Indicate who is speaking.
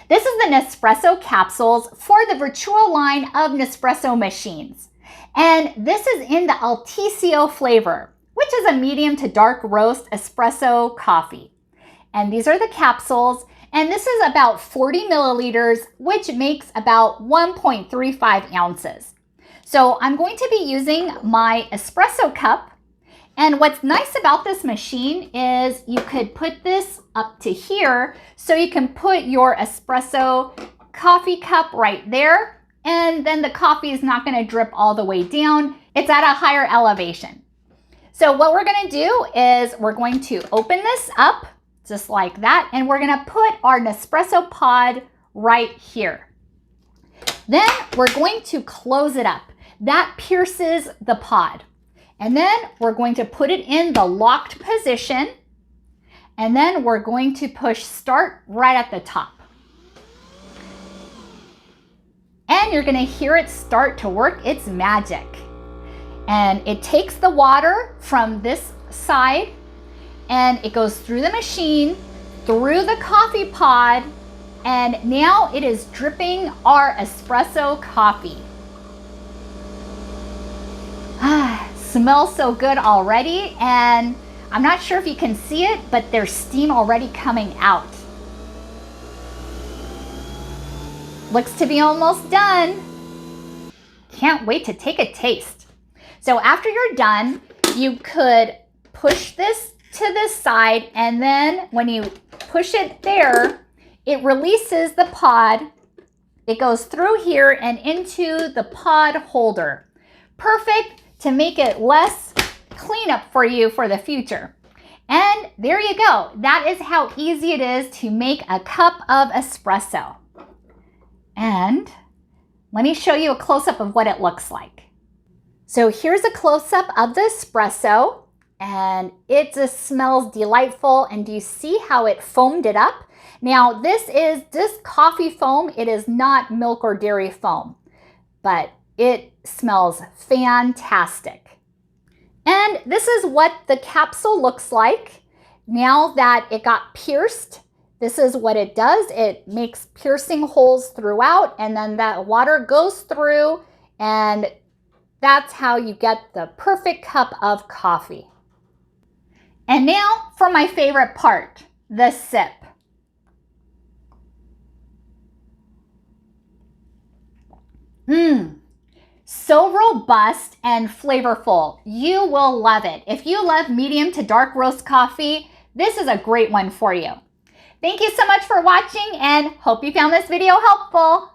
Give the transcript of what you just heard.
Speaker 1: This is the Nespresso capsules for the Vertuo line of Nespresso machines. And this is in the Altissio flavor, which is a medium to dark roast espresso coffee. And these are the capsules, and this is about 40 milliliters, which makes about 1.35 ounces. So I'm going to be using my espresso cup. And what's nice about this machine is you could put this up to here, so you can put your espresso coffee cup right there, and then the coffee is not going to drip all the way down. It's at a higher elevation. So what we're going to do is we're going to open this up just like that, and we're going to put our Nespresso pod right here. Then we're going to close it up. That pierces the pod. And then we're going to put it in the locked position, and then we're going to push start right at the top. And you're going to hear it start to work its magic. And it takes the water from this side, and it goes through the machine, through the coffee pod, and now it is dripping our espresso coffee. Smells so good already, and I'm not sure if you can see it, but there's steam already coming out. Looks to be almost done. Can't wait to take a taste. So after you're done, you could push this to this side, and then when you push it there, it releases the pod. It goes through here and into the pod holder. Perfect to make it less cleanup for you for the future. And there you go. That is how easy it is to make a cup of espresso. And let me show you a close-up of what it looks like. So here's a close-up of the espresso, and it just smells delightful. And do you see how it foamed it up? Now this coffee foam. It is not milk or dairy foam, but it smells fantastic. And this is what the capsule looks like now that it got pierced. This is what it does. It makes piercing holes throughout, and then that water goes through, and that's how you get the perfect cup of coffee. And now for my favorite part, the sip. So robust and flavorful. You will love it. If you love medium to dark roast coffee, this is a great one for you. Thank you so much for watching, and hope you found this video helpful.